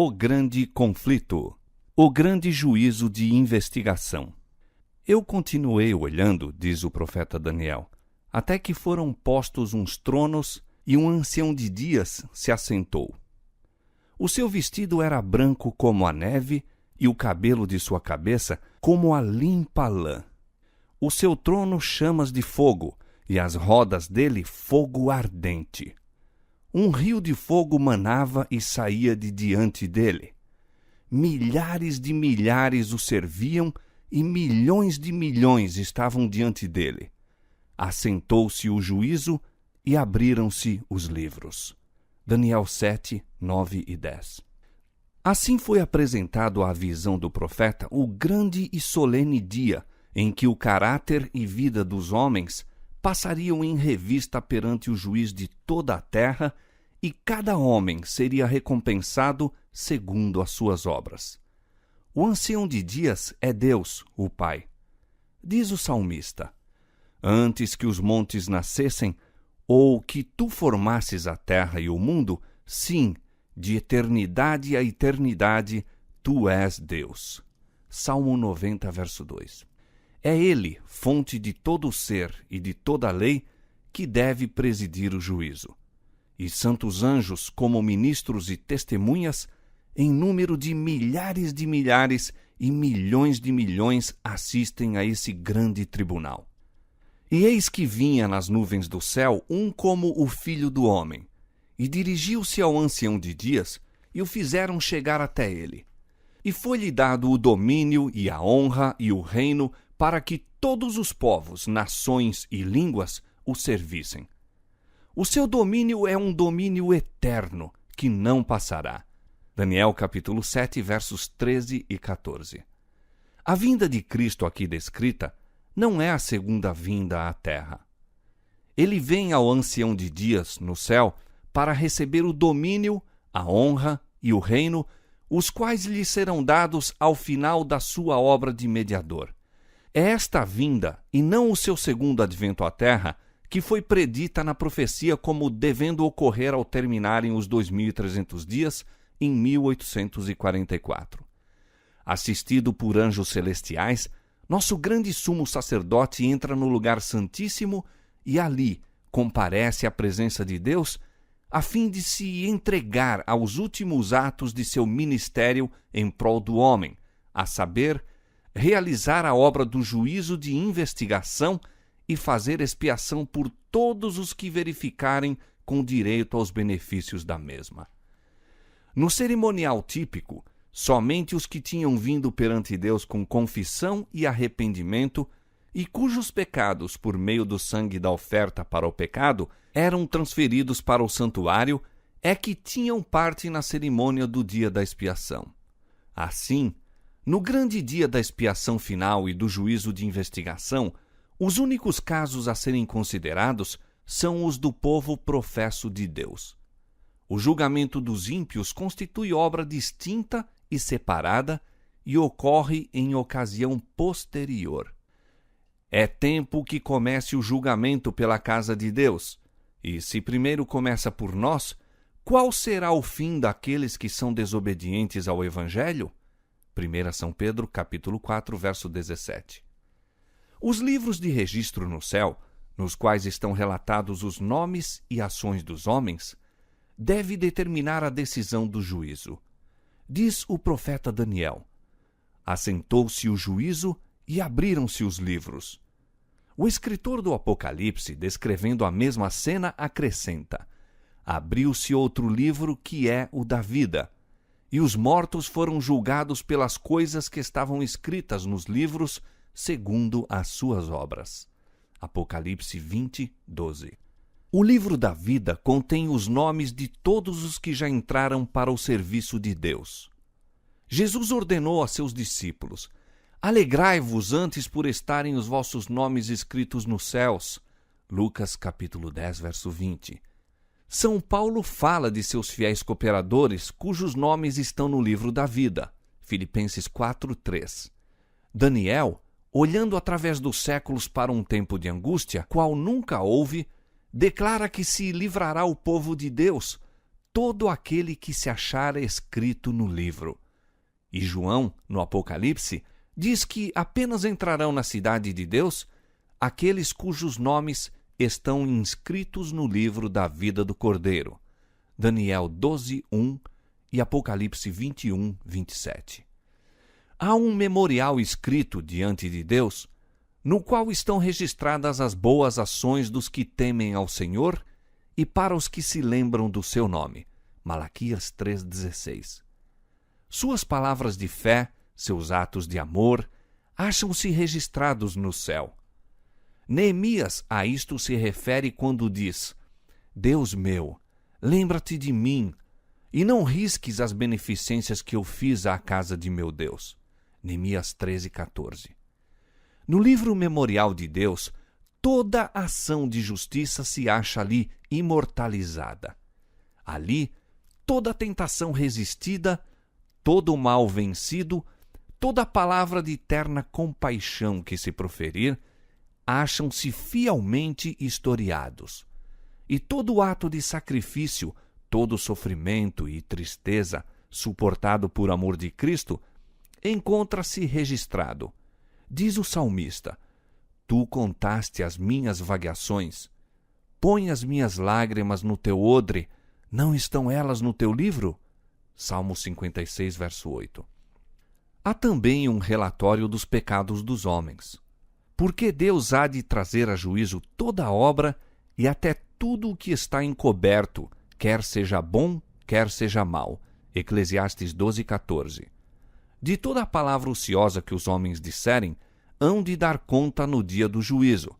O grande conflito. O grande juízo de investigação. Eu continuei olhando, diz o profeta Daniel, até que foram postos uns tronos e um ancião de dias se assentou. O seu vestido era branco como a neve e o cabelo de sua cabeça como a limpa lã. O seu trono chamas de fogo e as rodas dele fogo ardente. Um rio de fogo manava e saía de diante dele. Milhares de milhares o serviam e milhões de milhões estavam diante dele. Assentou-se o juízo e abriram-se os livros. Daniel 7, 9 e 10. Assim foi apresentado à visão do profeta o grande e solene dia em que o caráter e vida dos homens passariam em revista perante o juiz de toda a terra e cada homem seria recompensado segundo as suas obras. O ancião de dias é Deus, o Pai. Diz o salmista: antes que os montes nascessem, ou que tu formasses a terra e o mundo, sim, de eternidade a eternidade, tu és Deus. Salmo 90, verso 2. É Ele, fonte de todo o ser e de toda a lei, que deve presidir o juízo. E santos anjos, como ministros e testemunhas, em número de milhares e milhões de milhões, assistem a esse grande tribunal. E eis que vinha nas nuvens do céu um como o Filho do Homem, e dirigiu-se ao ancião de dias, e o fizeram chegar até ele. E foi-lhe dado o domínio e a honra e o reino, para que todos os povos, nações e línguas o servissem. O seu domínio é um domínio eterno, que não passará. Daniel capítulo 7, versos 13 e 14. A vinda de Cristo aqui descrita não é a segunda vinda à terra. Ele vem ao ancião de dias no céu para receber o domínio, a honra e o reino, os quais lhe serão dados ao final da sua obra de mediador. É esta vinda, e não o seu segundo advento à terra, que foi predita na profecia como devendo ocorrer ao terminarem os 2.300 dias em 1844. Assistido por anjos celestiais, nosso grande sumo sacerdote entra no lugar santíssimo e ali comparece à presença de Deus a fim de se entregar aos últimos atos de seu ministério em prol do homem, a saber, realizar a obra do juízo de investigação e fazer expiação por todos os que verificarem com direito aos benefícios da mesma. No cerimonial típico, somente os que tinham vindo perante Deus com confissão e arrependimento e cujos pecados, por meio do sangue da oferta para o pecado, eram transferidos para o santuário, é que tinham parte na cerimônia do dia da expiação. Assim, no grande dia da expiação final e do juízo de investigação, os únicos casos a serem considerados são os do povo professo de Deus. O julgamento dos ímpios constitui obra distinta e separada e ocorre em ocasião posterior. É tempo que comece o julgamento pela casa de Deus, e se primeiro começa por nós, qual será o fim daqueles que são desobedientes ao Evangelho? 1 São Pedro, capítulo 4, verso 17. Os livros de registro no céu, nos quais estão relatados os nomes e ações dos homens, deve determinar a decisão do juízo. Diz o profeta Daniel: assentou-se o juízo e abriram-se os livros. O escritor do Apocalipse, descrevendo a mesma cena, acrescenta: abriu-se outro livro que é o da vida, e os mortos foram julgados pelas coisas que estavam escritas nos livros, segundo as suas obras. Apocalipse 20, 12. O livro da vida contém os nomes de todos os que já entraram para o serviço de Deus. Jesus ordenou a seus discípulos: alegrai-vos antes por estarem os vossos nomes escritos nos céus. Lucas capítulo 10, verso 20. São Paulo fala de seus fiéis cooperadores cujos nomes estão no livro da vida. Filipenses 4, 3. Daniel, olhando através dos séculos para um tempo de angústia, qual nunca houve, declara que se livrará o povo de Deus, todo aquele que se achar escrito no livro. E João, no Apocalipse, diz que apenas entrarão na cidade de Deus aqueles cujos nomes estão inscritos no livro da vida do Cordeiro. Daniel 12:1 e Apocalipse 21:27. Há um memorial escrito diante de Deus, no qual estão registradas as boas ações dos que temem ao Senhor e para os que se lembram do seu nome. Malaquias 3:16. Suas palavras de fé, seus atos de amor, acham-se registrados no céu. Neemias a isto se refere quando diz: Deus meu, lembra-te de mim, e não risques as beneficências que eu fiz à casa de meu Deus. Neemias 13:14. No livro memorial de Deus, toda ação de justiça se acha ali imortalizada. Ali, toda tentação resistida, todo o mal vencido, toda palavra de eterna compaixão que se proferir, acham-se fielmente historiados. E todo ato de sacrifício, todo sofrimento e tristeza suportado por amor de Cristo, encontra-se registrado. Diz o salmista: Tu contaste as minhas vagações. Põe as minhas lágrimas no teu odre, não estão elas no teu livro? Salmo 56, verso 8. Há também um relatório dos pecados dos homens. Porque Deus há de trazer a juízo toda a obra e até tudo o que está encoberto, quer seja bom, quer seja mau. Eclesiastes 12:14. De toda a palavra ociosa que os homens disserem, hão de dar conta no dia do juízo.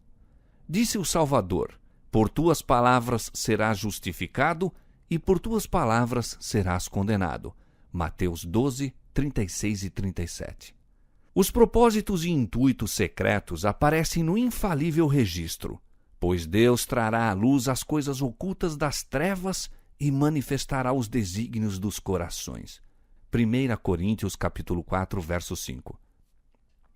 Disse o Salvador: Por tuas palavras serás justificado e por tuas palavras serás condenado. Mateus 12, 36 e 37. Os propósitos e intuitos secretos aparecem no infalível registro, pois Deus trará à luz as coisas ocultas das trevas e manifestará os desígnios dos corações. 1 Coríntios capítulo 4, verso 5.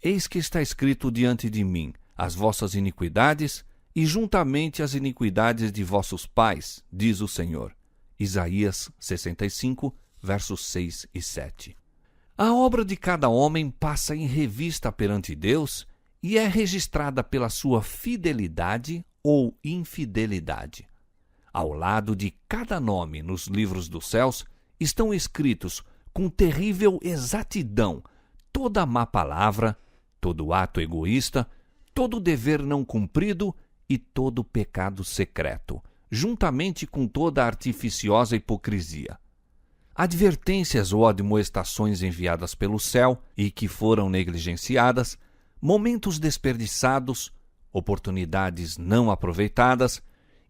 Eis que está escrito diante de mim as vossas iniquidades e juntamente as iniquidades de vossos pais, diz o Senhor. Isaías 65, versos 6 e 7. A obra de cada homem passa em revista perante Deus e é registrada pela sua fidelidade ou infidelidade. Ao lado de cada nome nos livros dos céus estão escritos com terrível exatidão toda má palavra, todo ato egoísta, todo dever não cumprido e todo pecado secreto, juntamente com toda artificiosa hipocrisia. Advertências ou admoestações enviadas pelo céu e que foram negligenciadas, momentos desperdiçados, oportunidades não aproveitadas,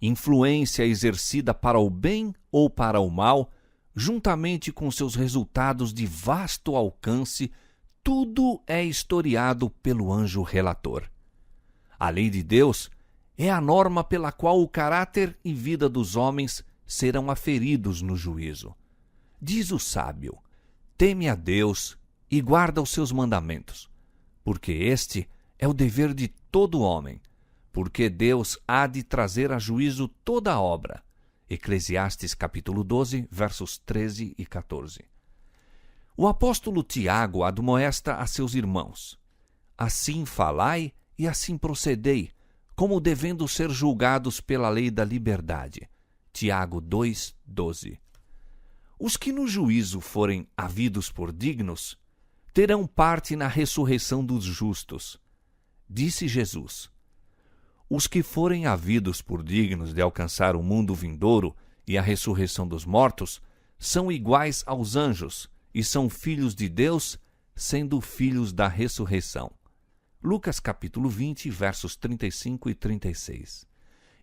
influência exercida para o bem ou para o mal, juntamente com seus resultados de vasto alcance, tudo é historiado pelo anjo relator. A lei de Deus é a norma pela qual o caráter e vida dos homens serão aferidos no juízo. Diz o sábio: teme a Deus e guarda os seus mandamentos, porque este é o dever de todo homem, porque Deus há de trazer a juízo toda a obra. Eclesiastes capítulo 12, versos 13 e 14. O apóstolo Tiago admoesta a seus irmãos: assim falai e assim procedei, como devendo ser julgados pela lei da liberdade. Tiago 2, 12. Os que no juízo forem havidos por dignos, terão parte na ressurreição dos justos. Disse Jesus: os que forem havidos por dignos de alcançar o mundo vindouro e a ressurreição dos mortos, são iguais aos anjos e são filhos de Deus, sendo filhos da ressurreição. Lucas capítulo 20, versos 35 e 36.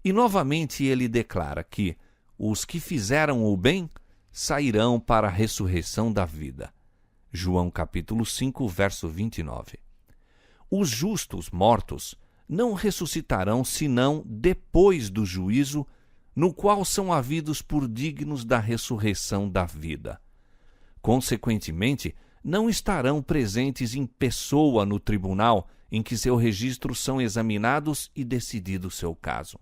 E novamente ele declara que os que fizeram o bem sairão para a ressurreição da vida. João capítulo 5, verso 29. Os justos mortos não ressuscitarão senão depois do juízo, no qual são havidos por dignos da ressurreição da vida. Consequentemente, não estarão presentes em pessoa no tribunal em que seus registros são examinados e decidido seu caso.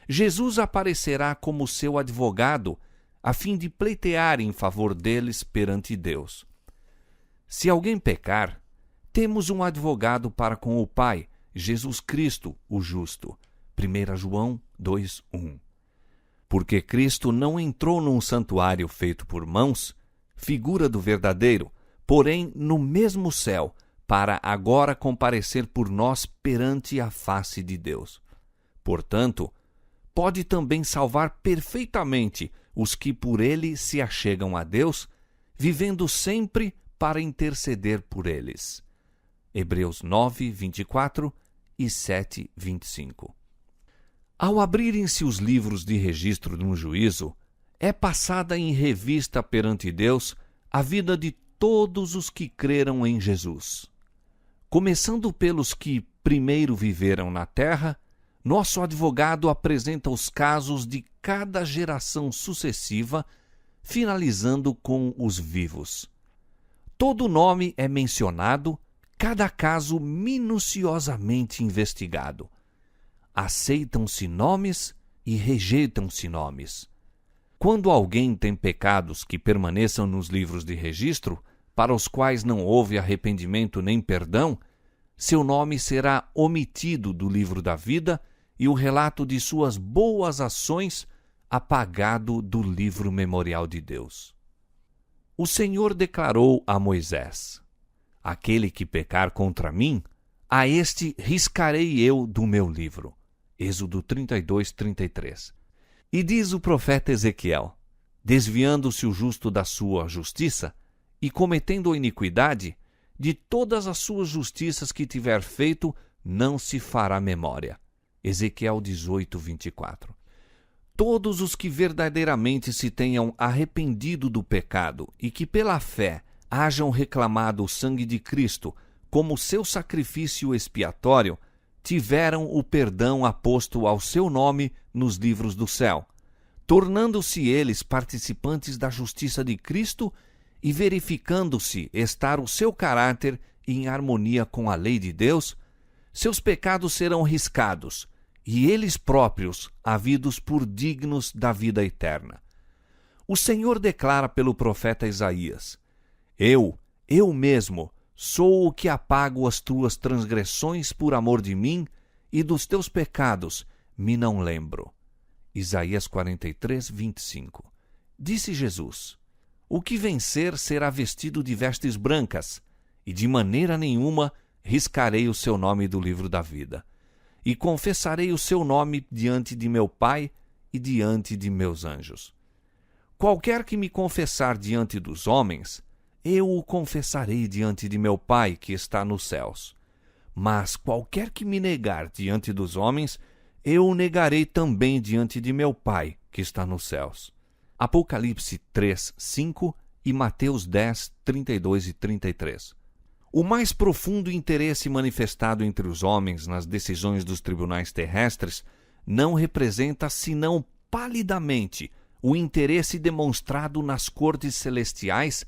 Jesus aparecerá como seu advogado, a fim de pleitear em favor deles perante Deus. Se alguém pecar, temos um advogado para com o Pai, Jesus Cristo, o justo. 1 João 2:1. Porque Cristo não entrou num santuário feito por mãos, figura do verdadeiro, porém no mesmo céu, para agora comparecer por nós perante a face de Deus. Portanto, pode também salvar perfeitamente os que por ele se achegam a Deus, vivendo sempre para interceder por eles. Hebreus 9:24 e 7:25. Ao abrirem-se os livros de registro no juízo, é passada em revista perante Deus a vida de todos os que creram em Jesus. Começando pelos que primeiro viveram na terra, nosso advogado apresenta os casos de cada geração sucessiva, finalizando com os vivos. Todo nome é mencionado, cada caso minuciosamente investigado. Aceitam-se nomes e rejeitam-se nomes. Quando alguém tem pecados que permaneçam nos livros de registro, para os quais não houve arrependimento nem perdão, seu nome será omitido do livro da vida e o relato de suas boas ações apagado do livro memorial de Deus. O Senhor declarou a Moisés: aquele que pecar contra mim, a este riscarei eu do meu livro. Êxodo 32:33. E diz o profeta Ezequiel: desviando-se o justo da sua justiça e cometendo a iniquidade, de todas as suas justiças que tiver feito, não se fará memória. Ezequiel 18:24. Todos os que verdadeiramente se tenham arrependido do pecado e que pela fé hajam reclamado o sangue de Cristo como seu sacrifício expiatório, tiveram o perdão aposto ao seu nome nos livros do céu, tornando-se eles participantes da justiça de Cristo e verificando-se estar o seu caráter em harmonia com a lei de Deus, seus pecados serão riscados e eles próprios havidos por dignos da vida eterna. O Senhor declara pelo profeta Isaías: eu mesmo, sou o que apago as tuas transgressões por amor de mim, e dos teus pecados me não lembro. Isaías 43:25. Disse Jesus: o que vencer será vestido de vestes brancas, e de maneira nenhuma riscarei o seu nome do livro da vida. E confessarei o seu nome diante de meu Pai e diante de meus anjos. Qualquer que me confessar diante dos homens, eu o confessarei diante de meu Pai que está nos céus. Mas qualquer que me negar diante dos homens, eu o negarei também diante de meu Pai que está nos céus. Apocalipse 3:5 e Mateus 10:32 e 33. O mais profundo interesse manifestado entre os homens nas decisões dos tribunais terrestres não representa senão palidamente o interesse demonstrado nas cortes celestiais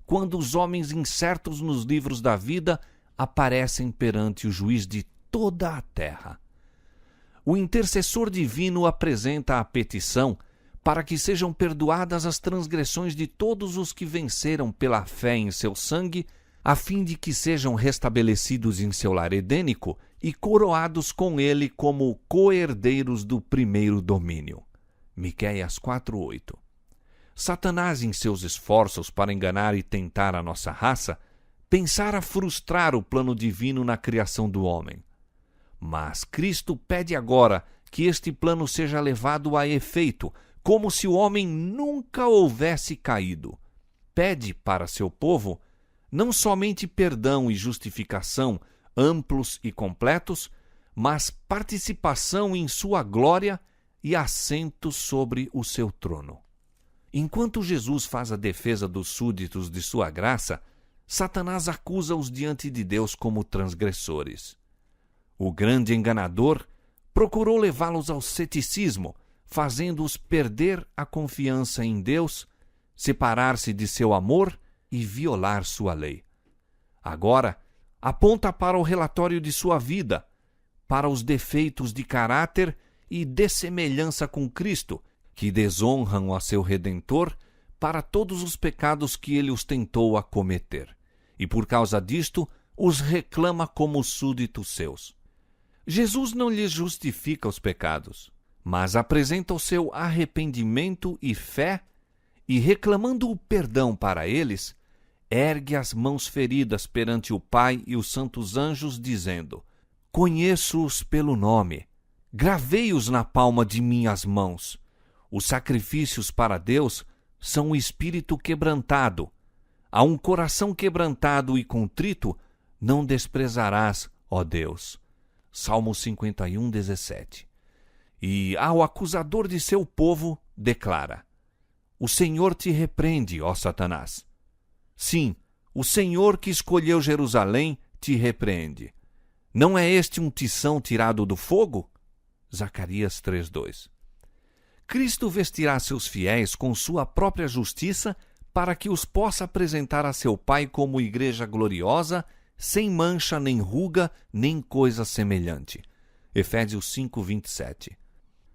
quando os homens incertos nos livros da vida aparecem perante o juiz de toda a terra. O intercessor divino apresenta a petição para que sejam perdoadas as transgressões de todos os que venceram pela fé em seu sangue, a fim de que sejam restabelecidos em seu lar edênico e coroados com ele como co-herdeiros do primeiro domínio. Miqueias 4:8. Satanás, em seus esforços para enganar e tentar a nossa raça, pensara frustrar o plano divino na criação do homem. Mas Cristo pede agora que este plano seja levado a efeito, como se o homem nunca houvesse caído. Pede para seu povo não somente perdão e justificação amplos e completos, mas participação em sua glória e assento sobre o seu trono. Enquanto Jesus faz a defesa dos súditos de sua graça, Satanás acusa-os diante de Deus como transgressores. O grande enganador procurou levá-los ao ceticismo, fazendo-os perder a confiança em Deus, separar-se de seu amor e violar sua lei. Agora, aponta para o relatório de sua vida, para os defeitos de caráter e dessemelhança com Cristo, que desonram a seu Redentor, para todos os pecados que ele os tentou a cometer, e por causa disto os reclama como súditos seus. Jesus não lhes justifica os pecados, mas apresenta o seu arrependimento e fé, e reclamando o perdão para eles, ergue as mãos feridas perante o Pai e os santos anjos, dizendo: Conheço-os pelo nome, gravei-os na palma de minhas mãos. Os sacrifícios para Deus são o espírito quebrantado. A um coração quebrantado e contrito não desprezarás, ó Deus. Salmo 51, 17. E ao acusador de seu povo declara: O Senhor te repreende, ó Satanás. Sim, o Senhor que escolheu Jerusalém te repreende. Não é este um tição tirado do fogo? Zacarias 3:2. Cristo vestirá seus fiéis com sua própria justiça para que os possa apresentar a seu Pai como igreja gloriosa, sem mancha, nem ruga, nem coisa semelhante. Efésios 5:27.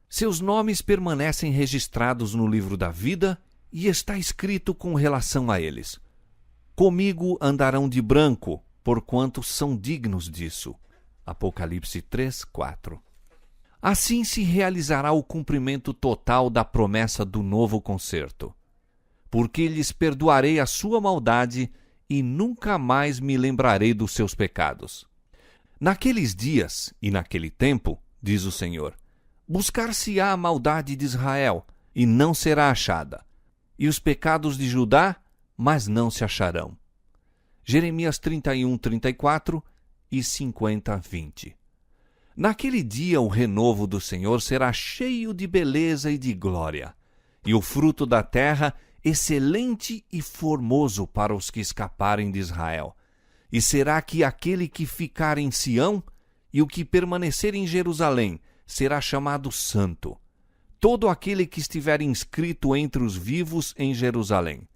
Seus nomes permanecem registrados no livro da vida e está escrito com relação a eles: Comigo andarão de branco, porquanto são dignos disso. Apocalipse 3:4. Assim se realizará o cumprimento total da promessa do novo concerto. Porque lhes perdoarei a sua maldade e nunca mais me lembrarei dos seus pecados. Naqueles dias e naquele tempo, diz o Senhor, buscar-se-á a maldade de Israel, e não será achada, e os pecados de Judá, mas não se acharão. Jeremias 31, 34 e 50, 20. Naquele dia o renovo do Senhor será cheio de beleza e de glória, e o fruto da terra excelente e formoso para os que escaparem de Israel. E será que aquele que ficar em Sião e o que permanecer em Jerusalém será chamado santo, todo aquele que estiver inscrito entre os vivos em Jerusalém.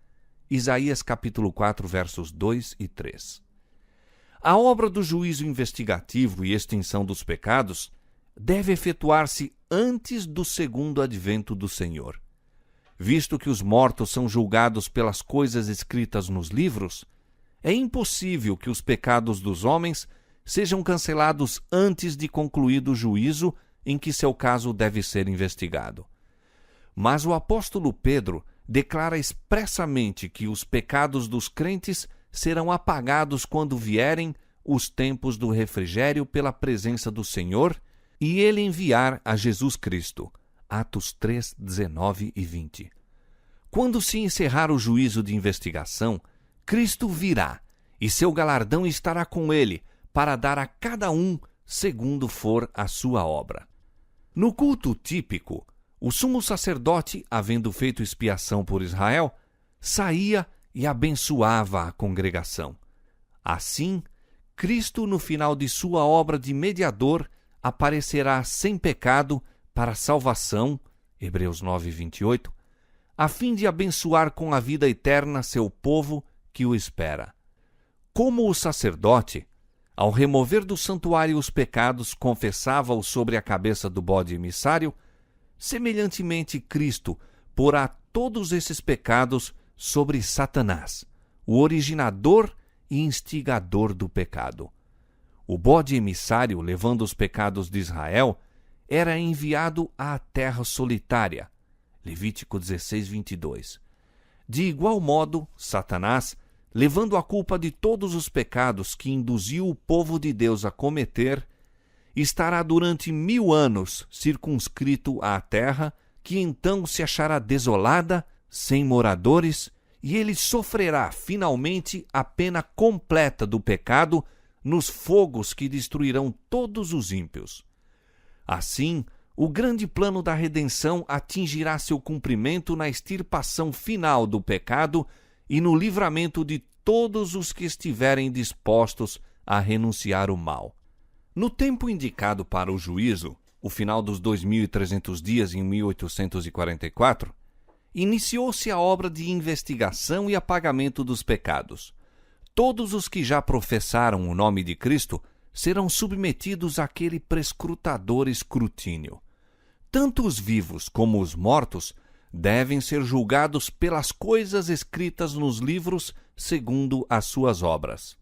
Isaías capítulo 4, versos 2 e 3. A obra do juízo investigativo e extinção dos pecados deve efetuar-se antes do segundo advento do Senhor. Visto que os mortos são julgados pelas coisas escritas nos livros, é impossível que os pecados dos homens sejam cancelados antes de concluído o juízo em que seu caso deve ser investigado. Mas o apóstolo Pedro declara expressamente que os pecados dos crentes serão apagados quando vierem os tempos do refrigério pela presença do Senhor e ele enviar a Jesus Cristo. Atos 3, 19 e 20. Quando se encerrar o juízo de investigação, Cristo virá, e seu galardão estará com ele, para dar a cada um segundo for a sua obra. No culto típico, o sumo sacerdote, havendo feito expiação por Israel, saía e abençoava a congregação. Assim, Cristo, no final de sua obra de mediador, aparecerá sem pecado para a salvação, Hebreus 9, 28, a fim de abençoar com a vida eterna seu povo que o espera. Como o sacerdote, ao remover do santuário os pecados, confessava-os sobre a cabeça do bode emissário, semelhantemente Cristo porá todos esses pecados sobre Satanás, o originador e instigador do pecado. O bode emissário, levando os pecados de Israel, era enviado à terra solitária. Levítico 16, 22. De igual modo, Satanás, levando a culpa de todos os pecados que induziu o povo de Deus a cometer, estará durante 1000 anos circunscrito à terra, que então se achará desolada, sem moradores, e ele sofrerá finalmente a pena completa do pecado nos fogos que destruirão todos os ímpios. Assim, o grande plano da redenção atingirá seu cumprimento na extirpação final do pecado e no livramento de todos os que estiverem dispostos a renunciar o mal. No tempo indicado para o juízo, o final dos 2.300 dias em 1844, iniciou-se a obra de investigação e apagamento dos pecados. Todos os que já professaram o nome de Cristo serão submetidos àquele prescrutador escrutínio. Tanto os vivos como os mortos devem ser julgados pelas coisas escritas nos livros segundo as suas obras.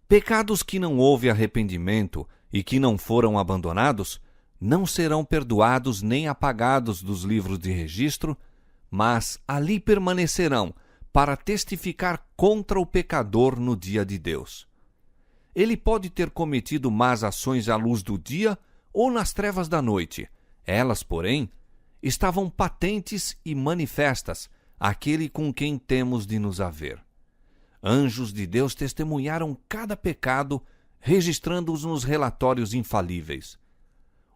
Pecados que não houve arrependimento e que não foram abandonados não serão perdoados nem apagados dos livros de registro, mas ali permanecerão para testificar contra o pecador no dia de Deus. Ele pode ter cometido más ações à luz do dia ou nas trevas da noite. Elas, porém, estavam patentes e manifestas àquele com quem temos de nos haver. Anjos de Deus testemunharam cada pecado, registrando-os nos relatórios infalíveis.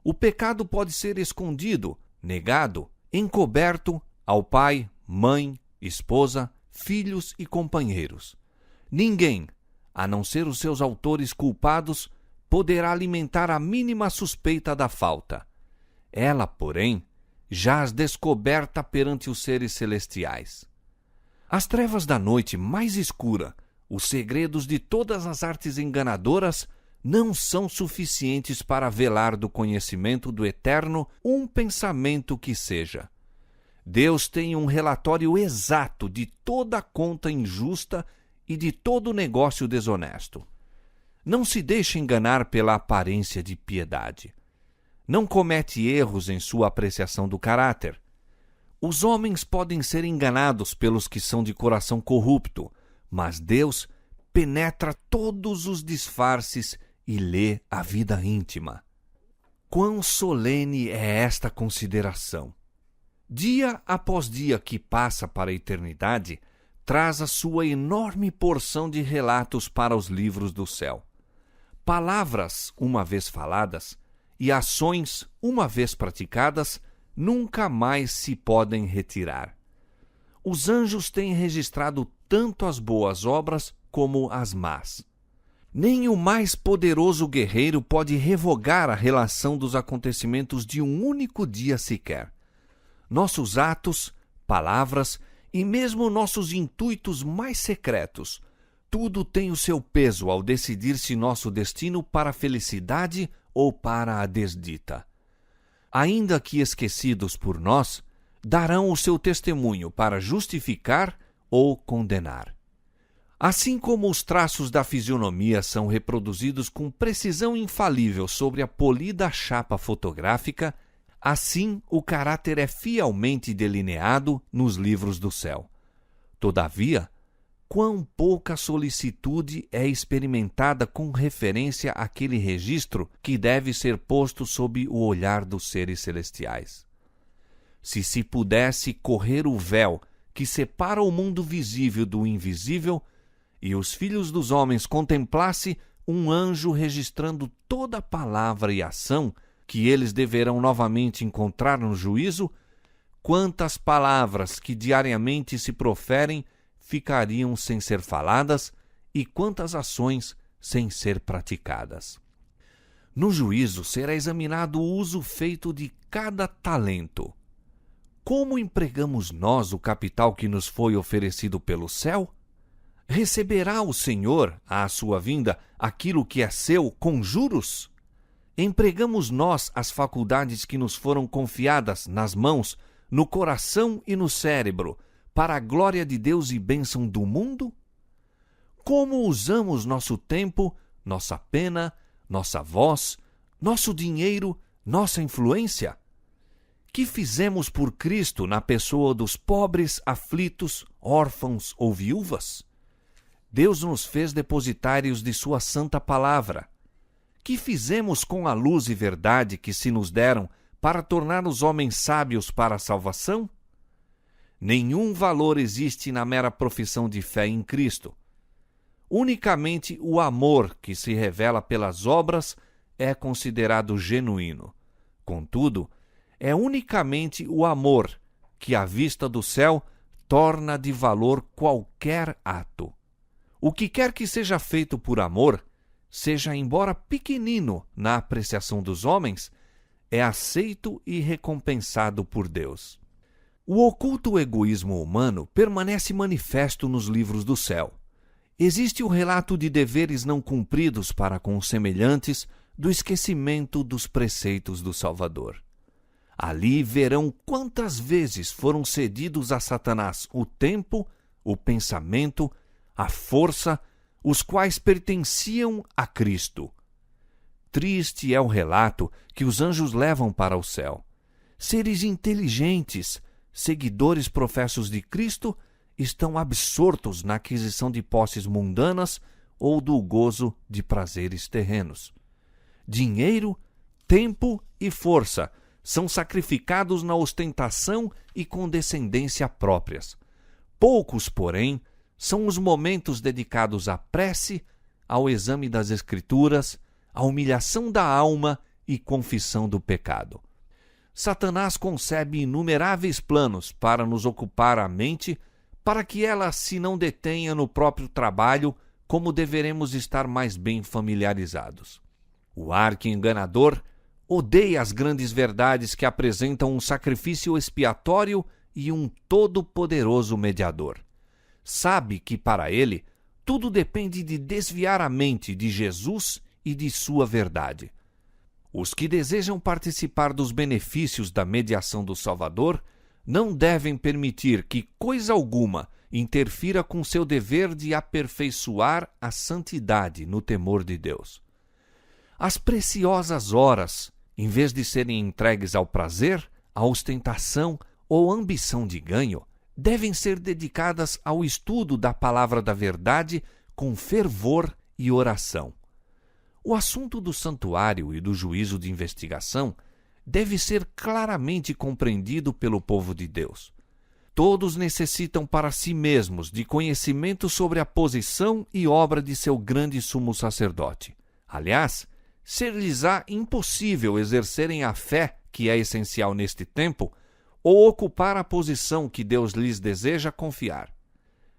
O pecado pode ser escondido, negado, encoberto ao pai, mãe, esposa, filhos e companheiros. Ninguém, a não ser os seus autores culpados, poderá alimentar a mínima suspeita da falta. Ela, porém, jaz descoberta perante os seres celestiais. As trevas da noite mais escura, os segredos de todas as artes enganadoras, não são suficientes para velar do conhecimento do Eterno um pensamento que seja. Deus tem um relatório exato de toda a conta injusta e de todo negócio desonesto. Não se deixe enganar pela aparência de piedade. Não comete erros em sua apreciação do caráter. Os homens podem ser enganados pelos que são de coração corrupto, mas Deus penetra todos os disfarces e lê a vida íntima. Quão solene é esta consideração! Dia após dia que passa para a eternidade, traz a sua enorme porção de relatos para os livros do céu. Palavras, uma vez faladas, e ações, uma vez praticadas, nunca mais se podem retirar. Os anjos têm registrado tanto as boas obras como as más. Nem o mais poderoso guerreiro pode revogar a relação dos acontecimentos de um único dia sequer. Nossos atos, palavras e mesmo nossos intuitos mais secretos, tudo tem o seu peso ao decidir-se nosso destino para a felicidade ou para a desdita. Ainda que esquecidos por nós, darão o seu testemunho para justificar ou condenar. Assim como os traços da fisionomia são reproduzidos com precisão infalível sobre a polida chapa fotográfica, assim o caráter é fielmente delineado nos livros do céu. Todavia, quão pouca solicitude é experimentada com referência àquele registro que deve ser posto sob o olhar dos seres celestiais. Se pudesse correr o véu que separa o mundo visível do invisível, e os filhos dos homens contemplassem um anjo registrando toda palavra e ação que eles deverão novamente encontrar no juízo, quantas palavras que diariamente se proferem ficariam sem ser faladas e quantas ações sem ser praticadas. No juízo será examinado o uso feito de cada talento. Como empregamos nós o capital que nos foi oferecido pelo céu? Receberá o Senhor, à sua vinda, aquilo que é seu com juros? Empregamos nós as faculdades que nos foram confiadas nas mãos, no coração e no cérebro, para a glória de Deus e bênção do mundo? Como usamos nosso tempo, nossa pena, nossa voz, nosso dinheiro, nossa influência? Que fizemos por Cristo na pessoa dos pobres, aflitos, órfãos ou viúvas? Deus nos fez depositários de sua santa palavra. Que fizemos com a luz e verdade que se nos deram para tornar os homens sábios para a salvação? Nenhum valor existe na mera profissão de fé em Cristo. Unicamente o amor que se revela pelas obras é considerado genuíno. Contudo, é unicamente o amor que, à vista do céu, torna de valor qualquer ato. O que quer que seja feito por amor, seja embora pequenino na apreciação dos homens, é aceito e recompensado por Deus. O oculto egoísmo humano permanece manifesto nos livros do céu. Existe o relato de deveres não cumpridos para com os semelhantes, do esquecimento dos preceitos do Salvador. Ali verão quantas vezes foram cedidos a Satanás o tempo, o pensamento, a força, os quais pertenciam a Cristo. Triste é o relato que os anjos levam para o céu. Seres inteligentes, seguidores professos de Cristo, estão absortos na aquisição de posses mundanas ou do gozo de prazeres terrenos. Dinheiro, tempo e força são sacrificados na ostentação e condescendência próprias. Poucos, porém, são os momentos dedicados à prece, ao exame das Escrituras, à humilhação da alma e confissão do pecado. Satanás concebe inumeráveis planos para nos ocupar a mente, para que ela se não detenha no próprio trabalho, como deveremos estar mais bem familiarizados. O arqui-enganador odeia as grandes verdades que apresentam um sacrifício expiatório e um todo-poderoso mediador. Sabe que, para ele, tudo depende de desviar a mente de Jesus e de sua verdade. Os que desejam participar dos benefícios da mediação do Salvador não devem permitir que coisa alguma interfira com seu dever de aperfeiçoar a santidade no temor de Deus. As preciosas horas, em vez de serem entregues ao prazer, à ostentação ou ambição de ganho, devem ser dedicadas ao estudo da palavra da verdade com fervor e oração. O assunto do santuário e do juízo de investigação deve ser claramente compreendido pelo povo de Deus. Todos necessitam para si mesmos de conhecimento sobre a posição e obra de seu grande sumo sacerdote. Aliás, ser-lhes-á impossível exercerem a fé que é essencial neste tempo ou ocupar a posição que Deus lhes deseja confiar.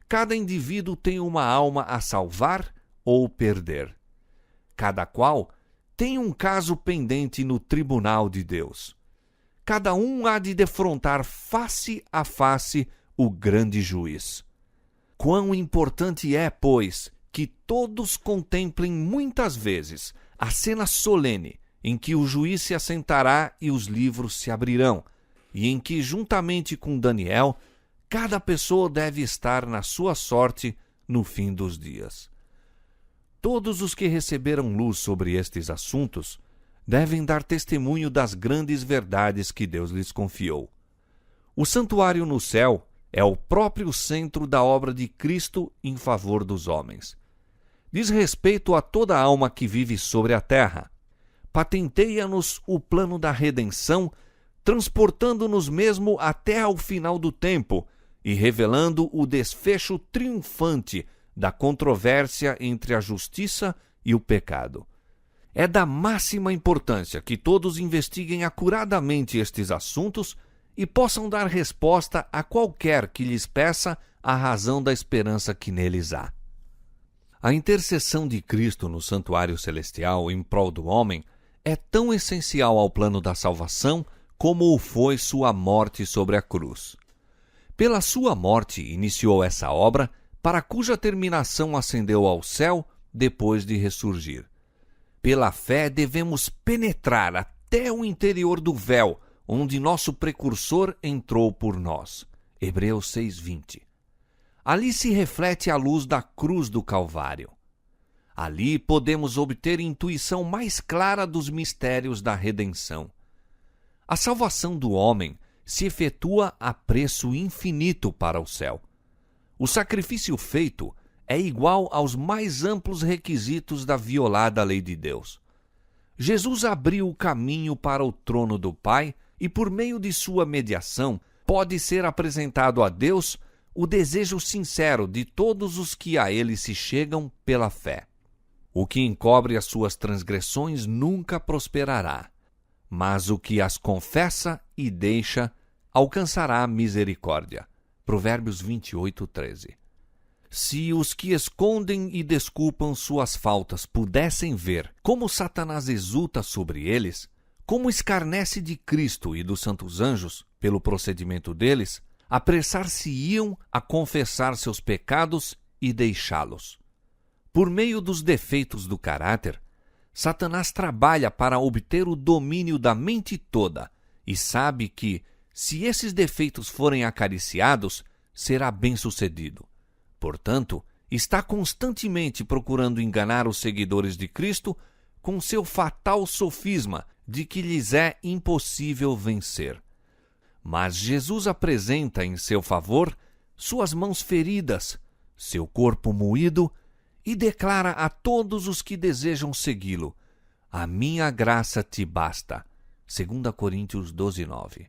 Cada indivíduo tem uma alma a salvar ou perder. Cada qual tem um caso pendente no tribunal de Deus. Cada um há de defrontar face a face o grande juiz. Quão importante é, pois, que todos contemplem muitas vezes a cena solene em que o juiz se assentará e os livros se abrirão, e em que, juntamente com Daniel, cada pessoa deve estar na sua sorte no fim dos dias. Todos os que receberam luz sobre estes assuntos devem dar testemunho das grandes verdades que Deus lhes confiou. O santuário no céu é o próprio centro da obra de Cristo em favor dos homens. Diz respeito a toda alma que vive sobre a terra. Patenteia-nos o plano da redenção, transportando-nos mesmo até ao final do tempo e revelando o desfecho triunfante da controvérsia entre a justiça e o pecado. É da máxima importância que todos investiguem acuradamente estes assuntos e possam dar resposta a qualquer que lhes peça a razão da esperança que neles há. A intercessão de Cristo no santuário celestial em prol do homem é tão essencial ao plano da salvação como o foi sua morte sobre a cruz. Pela sua morte iniciou essa obra, para cuja terminação ascendeu ao céu depois de ressurgir. Pela fé devemos penetrar até o interior do véu, onde nosso precursor entrou por nós. Hebreus 6:20. Ali se reflete a luz da cruz do Calvário. Ali podemos obter intuição mais clara dos mistérios da redenção. A salvação do homem se efetua a preço infinito para o céu. O sacrifício feito é igual aos mais amplos requisitos da violada lei de Deus. Jesus abriu o caminho para o trono do Pai e, por meio de sua mediação, pode ser apresentado a Deus o desejo sincero de todos os que a ele se chegam pela fé. O que encobre as suas transgressões nunca prosperará, mas o que as confessa e deixa alcançará misericórdia. Provérbios 28:13. Se os que escondem e desculpam suas faltas pudessem ver como Satanás exulta sobre eles, como escarnece de Cristo e dos santos anjos pelo procedimento deles, apressar-se-iam a confessar seus pecados e deixá-los. Por meio dos defeitos do caráter, Satanás trabalha para obter o domínio da mente toda e sabe que, se esses defeitos forem acariciados, será bem-sucedido. Portanto, está constantemente procurando enganar os seguidores de Cristo com seu fatal sofisma de que lhes é impossível vencer. Mas Jesus apresenta em seu favor suas mãos feridas, seu corpo moído, e declara a todos os que desejam segui-lo: a minha graça te basta. 2 Coríntios 12:9.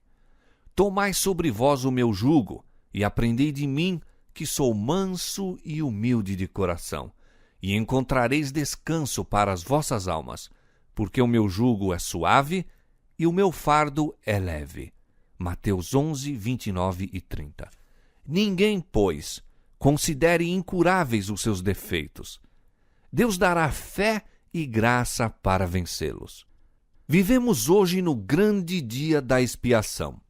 Tomai sobre vós o meu jugo, e aprendei de mim, que sou manso e humilde de coração, e encontrareis descanso para as vossas almas, porque o meu jugo é suave e o meu fardo é leve. Mateus 11, 29 e 30. Ninguém, pois, considere incuráveis os seus defeitos. Deus dará fé e graça para vencê-los. Vivemos hoje no grande dia da expiação.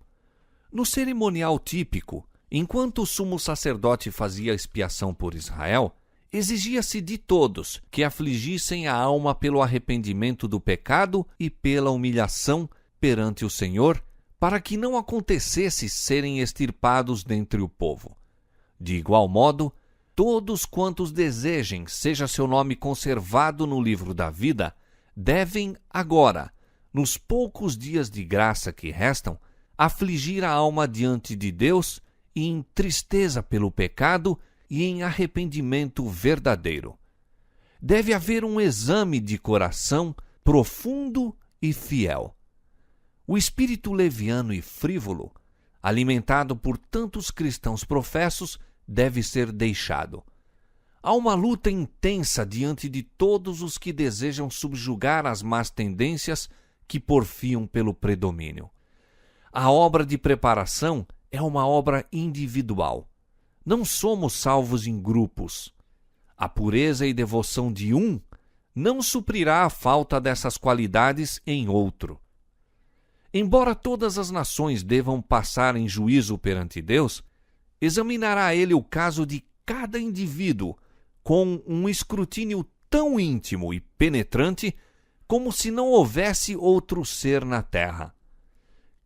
No cerimonial típico, enquanto o sumo sacerdote fazia expiação por Israel, exigia-se de todos que afligissem a alma pelo arrependimento do pecado e pela humilhação perante o Senhor, para que não acontecesse serem extirpados dentre o povo. De igual modo, todos quantos desejem seja seu nome conservado no livro da vida, devem agora, nos poucos dias de graça que restam, afligir a alma diante de Deus e em tristeza pelo pecado e em arrependimento verdadeiro. Deve haver um exame de coração profundo e fiel. O espírito leviano e frívolo, alimentado por tantos cristãos professos, deve ser deixado. Há uma luta intensa diante de todos os que desejam subjugar as más tendências que porfiam pelo predomínio. A obra de preparação é uma obra individual. Não somos salvos em grupos. A pureza e devoção de um não suprirá a falta dessas qualidades em outro. Embora todas as nações devam passar em juízo perante Deus, examinará ele o caso de cada indivíduo com um escrutínio tão íntimo e penetrante como se não houvesse outro ser na terra.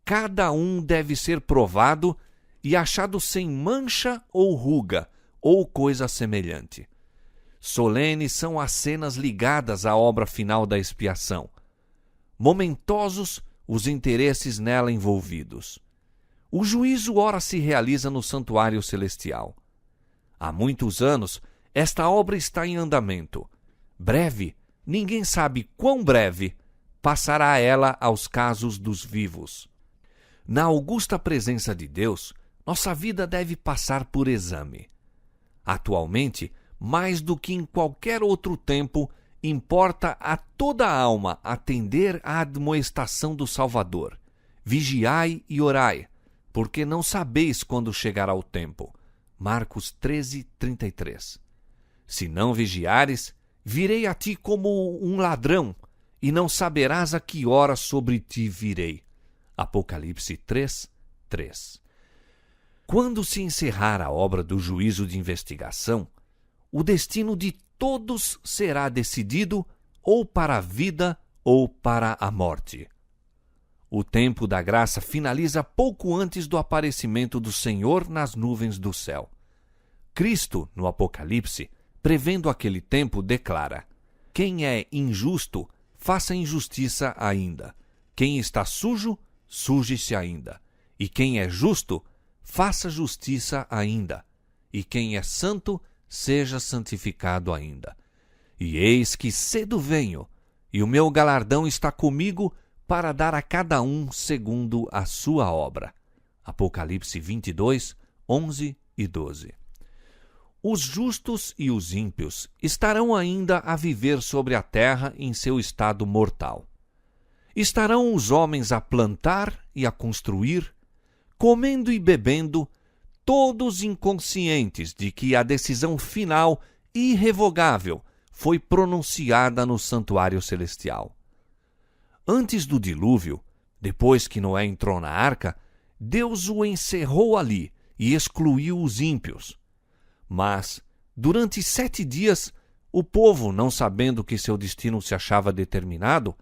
Cada um deve ser provado e achado sem mancha ou ruga, ou coisa semelhante. Solenes são as cenas ligadas à obra final da expiação. Momentosos os interesses nela envolvidos. O juízo ora se realiza no santuário celestial. Há muitos anos, esta obra está em andamento. Breve, ninguém sabe quão breve, passará ela aos casos dos vivos. Na augusta presença de Deus, nossa vida deve passar por exame. Atualmente, mais do que em qualquer outro tempo, importa a toda a alma atender à admoestação do Salvador. Vigiai e orai, porque não sabeis quando chegará o tempo. Marcos 13:33. Se não vigiares, virei a ti como um ladrão, e não saberás a que hora sobre ti virei. Apocalipse 3:3. Quando se encerrar a obra do juízo de investigação, o destino de todos será decidido ou para a vida ou para a morte. O tempo da graça finaliza pouco antes do aparecimento do Senhor nas nuvens do céu. Cristo, no Apocalipse, prevendo aquele tempo, declara: quem é injusto, faça injustiça ainda. Quem está sujo, suje-se ainda. E quem é justo, faça justiça ainda. E quem é santo, seja santificado ainda. E eis que cedo venho, e o meu galardão está comigo para dar a cada um segundo a sua obra. Apocalipse 22, 11 e 12. Os justos e os ímpios estarão ainda a viver sobre a terra em seu estado mortal. Estarão os homens a plantar e a construir, comendo e bebendo, todos inconscientes de que a decisão final, irrevogável, foi pronunciada no santuário celestial. Antes do dilúvio, depois que Noé entrou na arca, Deus o encerrou ali e excluiu os ímpios. Mas, durante 7 dias, o povo, não sabendo que seu destino se achava determinado,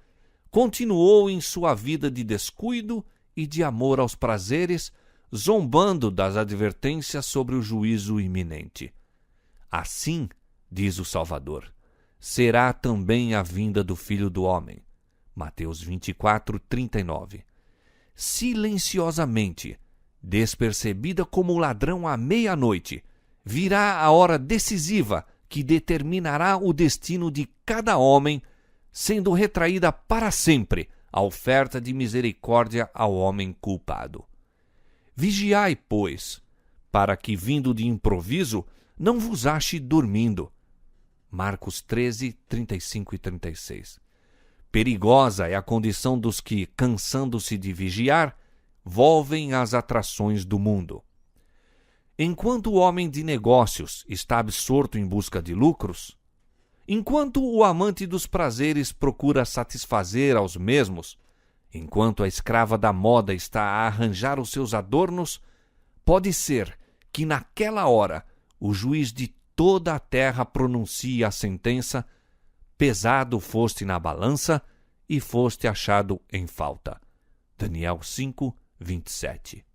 continuou em sua vida de descuido e de amor aos prazeres, zombando das advertências sobre o juízo iminente. Assim, diz o Salvador, será também a vinda do Filho do Homem. Mateus 24, 39. Silenciosamente, despercebida como o ladrão à meia-noite, virá a hora decisiva que determinará o destino de cada homem, sendo retraída para sempre a oferta de misericórdia ao homem culpado. Vigiai, pois, para que, vindo de improviso, não vos ache dormindo. Marcos 13, 35 e 36. Perigosa é a condição dos que, cansando-se de vigiar, volvem às atrações do mundo. Enquanto o homem de negócios está absorto em busca de lucros, enquanto o amante dos prazeres procura satisfazer aos mesmos, enquanto a escrava da moda está a arranjar os seus adornos, pode ser que naquela hora o juiz de toda a terra pronuncie a sentença: pesado foste na balança e foste achado em falta. Daniel 5, 27.